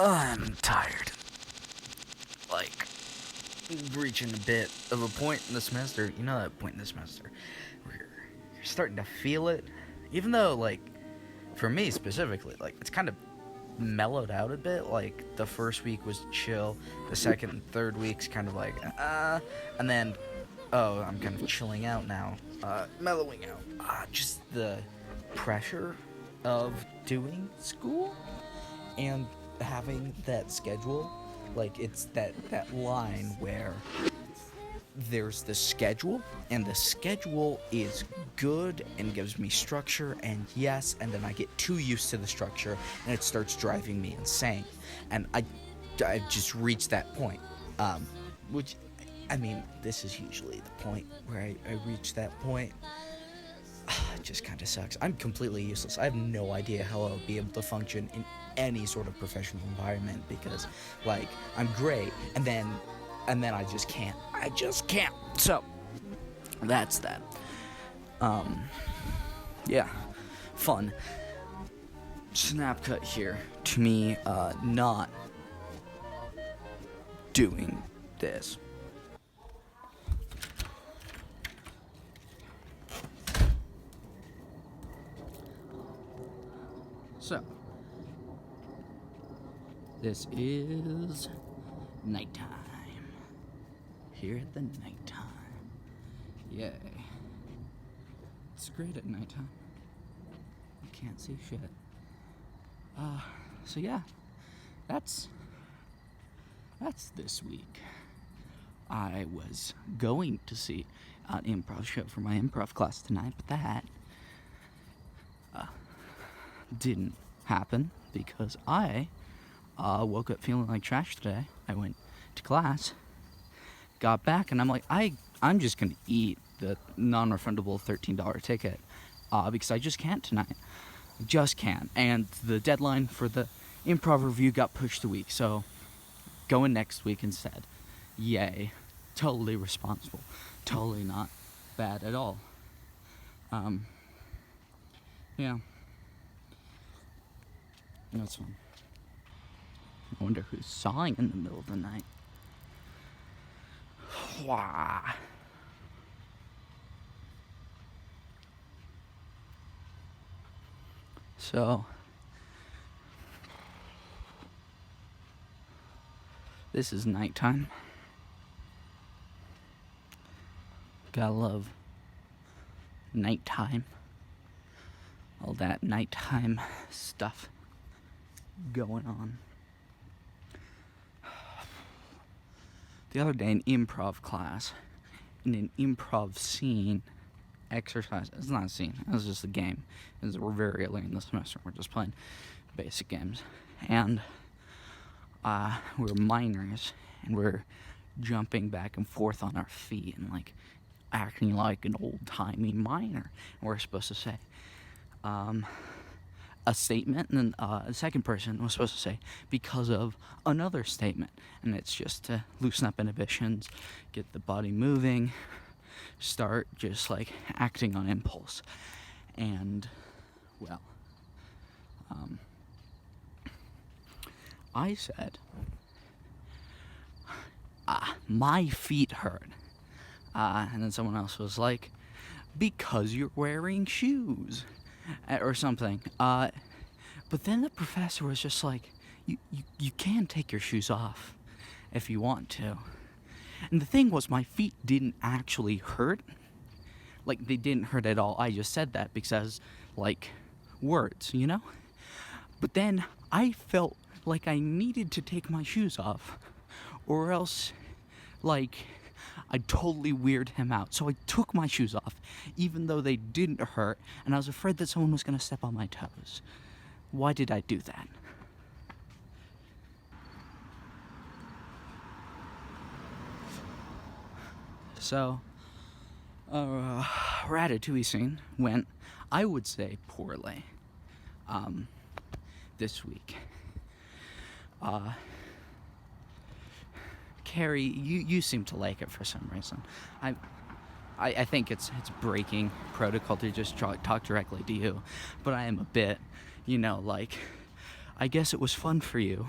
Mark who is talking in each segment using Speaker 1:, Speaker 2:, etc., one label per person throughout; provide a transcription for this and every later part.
Speaker 1: I'm tired. Like, reaching a bit of a point in the semester. You know that point in the semester where you're starting to feel it. Even though, like, for me specifically, like, it's kind of mellowed out a bit. Like, the first week was chill. The second and third week's kind of like, and then, oh, I'm kind of chilling out now. Mellowing out. Just the pressure of doing school and having that schedule. Like, it's that line where there's the schedule, and the schedule is good and gives me structure, and yes, and then I get too used to the structure, and it starts driving me insane. And I've just reached that point, which, I mean, this is usually the point where I reach that point. It just kind of sucks. I'm completely useless. I have no idea how I'll be able to function in any sort of professional environment because, like, I'm great, and then I just can't. I just can't. So, that's that. Yeah, fun. Snap cut here to me, not doing this. So, this is nighttime. Here at the nighttime. Yay. It's great at nighttime. You can't see shit. So yeah, that's this week. I was going to see an improv show for my improv class tonight, but that didn't happen because I woke up feeling like trash today. I went to class, got back, and I'm like, I'm just gonna eat the non-refundable $13 ticket because I just can't tonight. Just can't. And the deadline for the improv review got pushed a week, so going next week instead. Yay. Totally responsible. Totally not bad at all. Yeah. That's fun. I wonder who's sawing in the middle of the night. Wah. So, this is nighttime. Gotta love nighttime. All that nighttime stuff going on. The other day in improv class, in an improv scene exercise, it's not a scene, it was just a game. We're very early in the semester, we're just playing basic games. And we're minors, and we're jumping back and forth on our feet and like acting like an old-timey minor. And we're supposed to say a statement, and then the second person was supposed to say because of another statement, and it's just to loosen up inhibitions, get the body moving, start just like acting on impulse. And well, I said, my feet hurt, and then someone else was like, because you're wearing shoes, or something. But then the professor was just like, you can take your shoes off if you want to. And the thing was, my feet didn't actually hurt. Like, they didn't hurt at all. I just said that because, like, words, you know? But then I felt like I needed to take my shoes off, or else, like, I'd totally weird him out. So I took my shoes off, even though they didn't hurt, and I was afraid that someone was going to step on my toes. Why did I do that? So, Ratatouille scene went, I would say, poorly, this week. Carrie, you seem to like it for some reason. I think it's breaking protocol to just talk directly to you, but I am a bit, like, I guess it was fun for you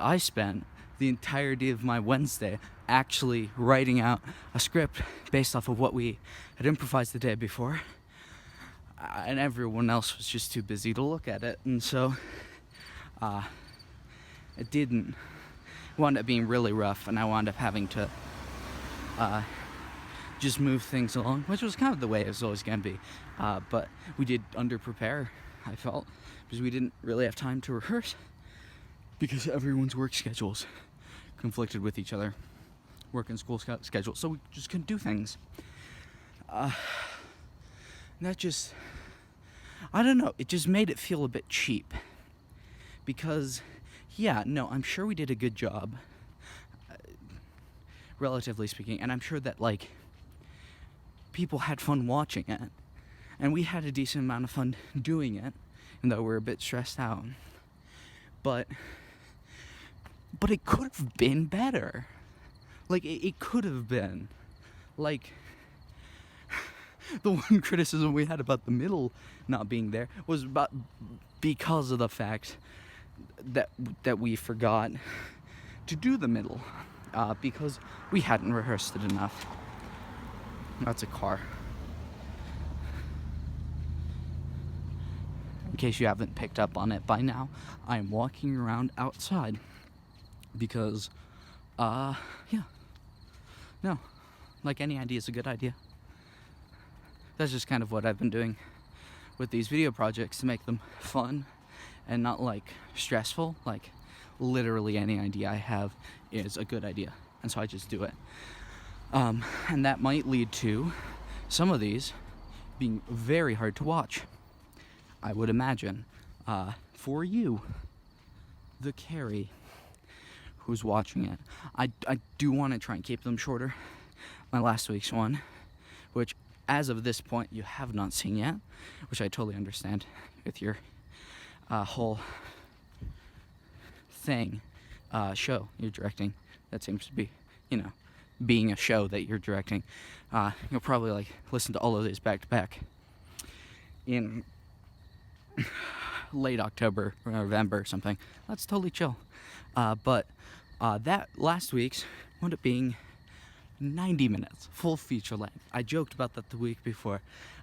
Speaker 2: I spent the entirety of my Wednesday actually writing out a script based off of what we had improvised the day before, and everyone else was just too busy to look at it, and so it didn't. It wound up being really rough, and I wound up having to just move things along, which was kind of the way it was always going to be. But we did under-prepare, I felt, because we didn't really have time to rehearse, because everyone's work schedules conflicted with each other, work and school schedules, so we just couldn't do things. And that just, I don't know, it just made it feel a bit cheap, because, yeah, no, I'm sure we did a good job, relatively speaking, and I'm sure that, like, people had fun watching it, and we had a decent amount of fun doing it, even though we're a bit stressed out. But it could have been better. Like, it could have been. Like, the one criticism we had about the middle not being there was because of the fact that we forgot to do the middle, because we hadn't rehearsed it enough. That's a car. In case you haven't picked up on it by now, I'm walking around outside because, yeah. No, like, any idea is a good idea. That's just kind of what I've been doing with these video projects to make them fun and not, like, stressful. Like, literally any idea I have is a good idea, and so I just do it. And that might lead to some of these being very hard to watch, I would imagine, for you, the Carrie, who's watching it. I do want to try and keep them shorter. My last week's one, which as of this point you have not seen yet, which I totally understand with your whole thing, show you're directing. That seems to be, being a show that you're directing. You'll probably, like, listen to all of these back to back in late October or November or something. That's totally chill. But that last week's wound up being 90 minutes, full feature length. I joked about that the week before.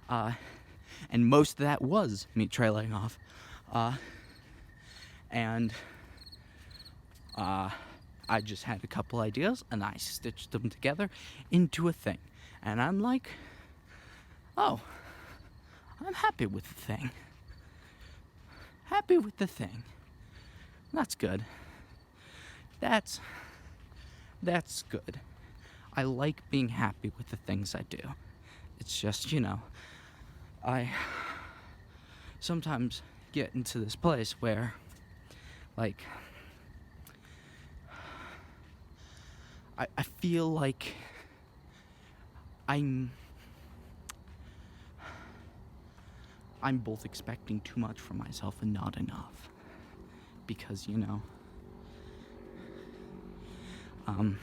Speaker 2: And most of that was me trailing off. And I just had a couple ideas, and I stitched them together into a thing. And I'm like, oh, I'm happy with the thing. Happy with the thing. That's good. That's good. I like being happy with the things I do. It's just, I sometimes get into this place where, like, I feel like I'm both expecting too much from myself and not enough. Because, I'm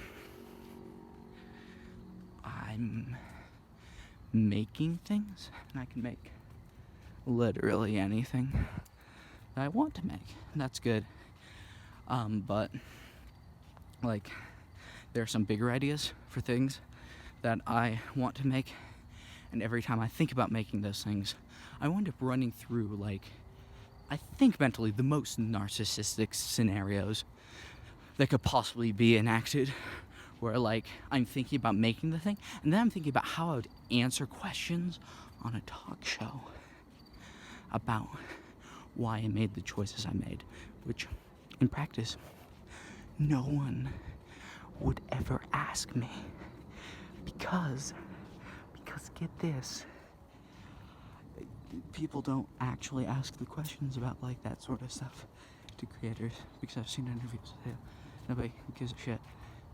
Speaker 2: making things, and I can make literally anything that I want to make, and that's good. But, like, there are some bigger ideas for things that I want to make, and every time I think about making those things, I wind up running through, like, I think mentally the most narcissistic scenarios that could possibly be enacted, where, like, I'm thinking about making the thing, and then I'm thinking about how I would answer questions on a talk show about why I made the choices I made, which, in practice, no one would ever ask me, because get this, people don't actually ask the questions about, like, that sort of stuff to creators, because I've seen interviews. Yeah, nobody gives a shit.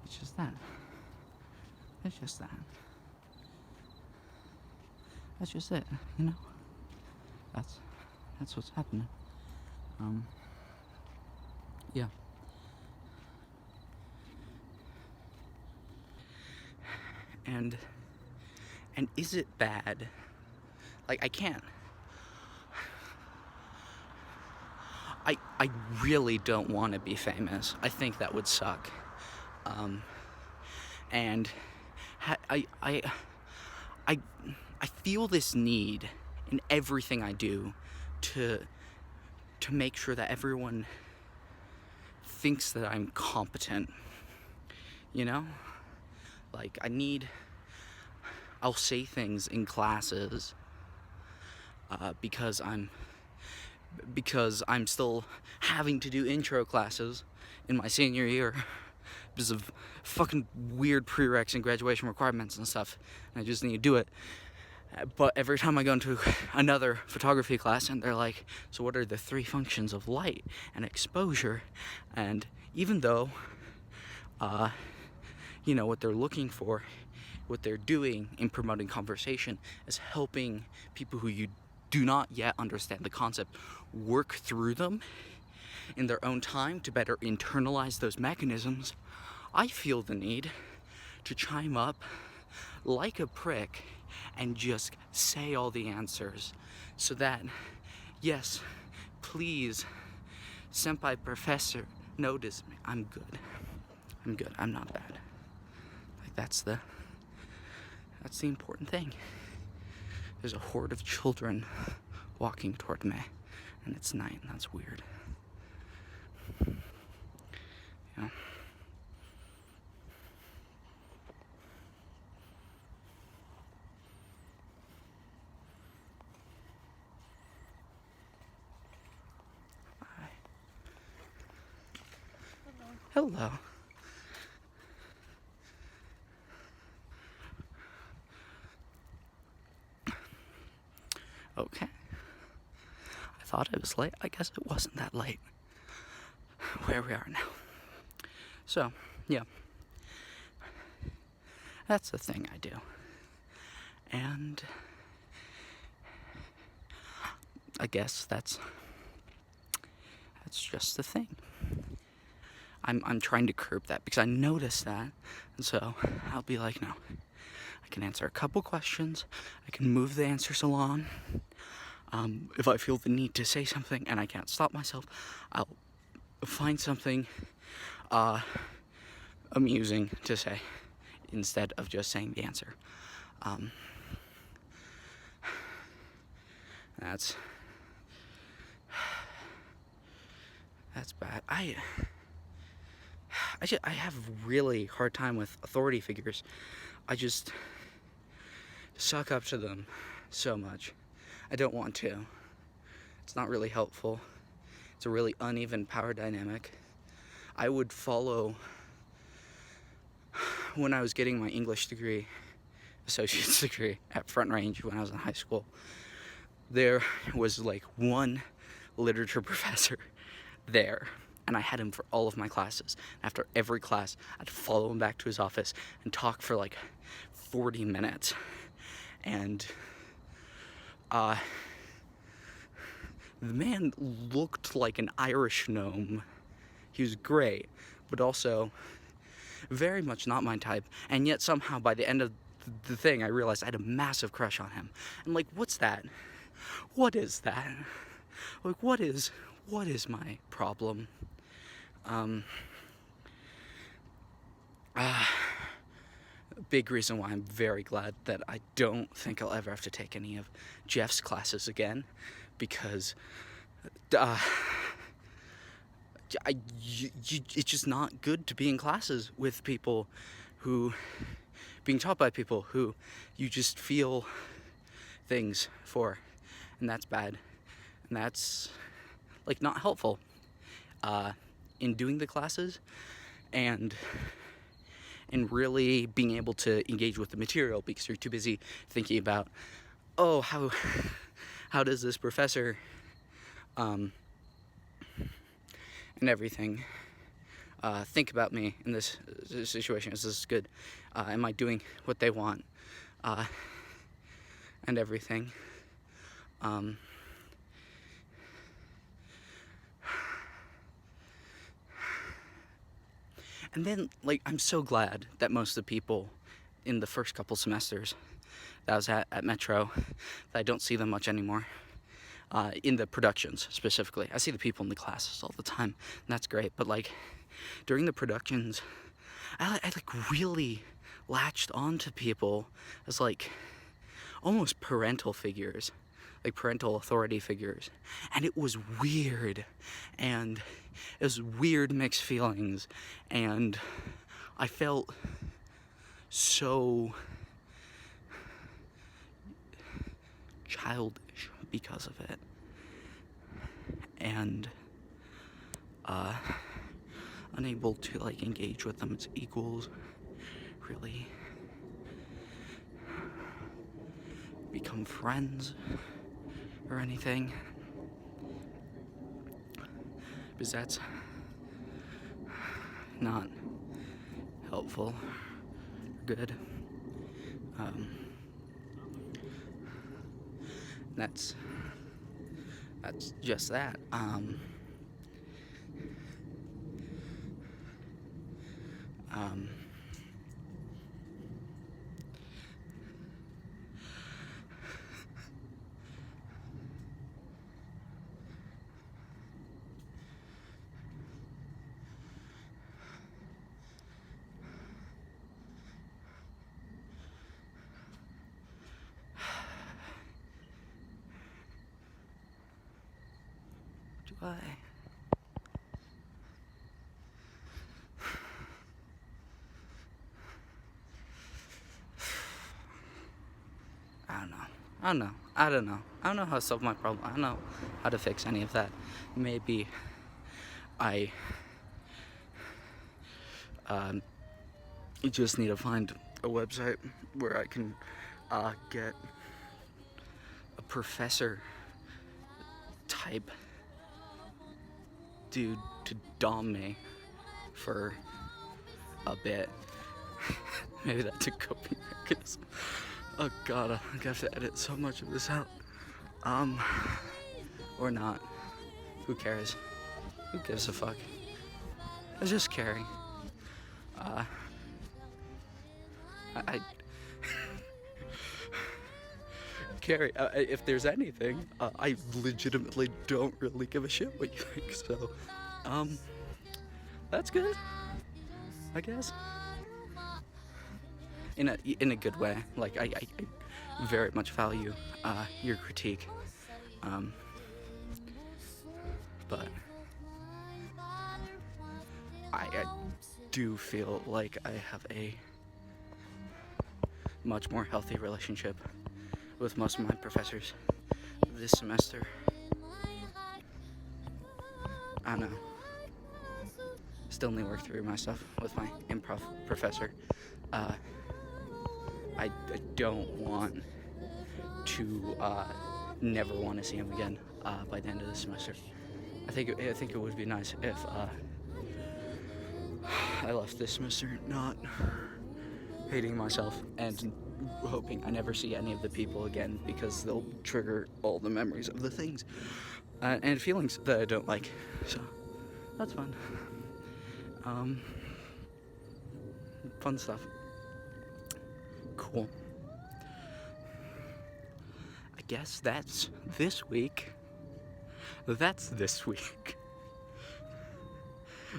Speaker 2: It's just that. It's just that. That's just it, That's what's happening. Yeah. And is it bad? Like, I can't. I really don't want to be famous. I think that would suck. And I, I, I, I feel this need in everything I do to make sure that everyone thinks that I'm competent, you know? Like, I'll say things in classes because I'm still having to do intro classes in my senior year because of fucking weird prereqs and graduation requirements and stuff, and I just need to do it. But every time I go into another photography class and they're like, so what are the 3 functions of light and exposure? And even though, what they're looking for, what they're doing in promoting conversation is helping people who you do not yet understand the concept work through them in their own time to better internalize those mechanisms, I feel the need to chime up like a prick and just say all the answers so that, yes, please, senpai professor, notice me. I'm good. I'm not bad. Like, that's the important thing. There's a horde of children walking toward me, and it's night, and that's weird. Yeah. Hello. Okay. I thought it was late. I guess it wasn't that late. Where we are now. So, yeah. That's the thing I do. And I guess that's just the thing. I'm trying to curb that because I noticed that, and so I'll be like, no, I can answer a couple questions, I can move the answers along. If I feel the need to say something and I can't stop myself, I'll find something amusing to say instead of just saying the answer. That's bad. I have a really hard time with authority figures. I just suck up to them so much. I don't want to. It's not really helpful. It's a really uneven power dynamic. I would follow, when I was getting my English degree, associate's degree at Front Range when I was in high school, there was like one literature professor there, and I had him for all of my classes. After every class, I'd follow him back to his office and talk for like 40 minutes. And the man looked like an Irish gnome. He was great, but also very much not my type. And yet somehow by the end of the thing, I realized I had a massive crush on him. I'm like, what's that? What is that? Like, what is my problem? Big reason why I'm very glad that I don't think I'll ever have to take any of Jeff's classes again, because it's just not good to be in classes with people being taught by people who you just feel things for, and that's bad, and that's like not helpful in doing the classes and in really being able to engage with the material, because you're too busy thinking about, oh, how does this professor and everything think about me in this situation? Is this good? Am I doing what they want? And everything. And then, like, I'm so glad that most of the people in the first couple semesters that I was at Metro, that I don't see them much anymore, in the productions specifically. I see the people in the classes all the time, and that's great, but like during the productions, I like really latched onto people as like almost parental figures, like parental authority figures, and it was weird, and it was weird mixed feelings, and I felt so childish because of it, and unable to like engage with them as equals, really become friends or anything, because that's not helpful or good. That's just that. Do I don't know how to solve my problem. I don't know how to fix any of that. Maybe I just need to find a website where I can get a professor type dude to dom me for a bit. Maybe that's a coping mechanism. Oh god, I'm gonna have to edit so much of this out. Or not. Who cares? Who gives a fuck? It's just Carrie. Carrie, if there's anything, I legitimately don't really give a shit what you think, so, that's good, I guess. In a good way. Like, I very much value, your critique, but I do feel like I have a much more healthy relationship with most of my professors this semester. I don't know. Still need to work through my stuff with my improv professor. I don't want to never want to see him again by the end of the semester. I think it would be nice if I left this semester not hating myself and hoping I never see any of the people again, because they'll trigger all the memories of the things and feelings that I don't like. So that's fun. Fun stuff. Cool. I guess that's this week.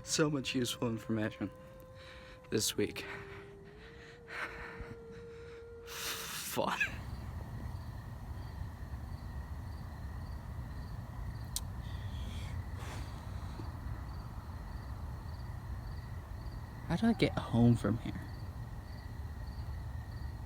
Speaker 2: So much useful information this week. Fun. How do I get home from here?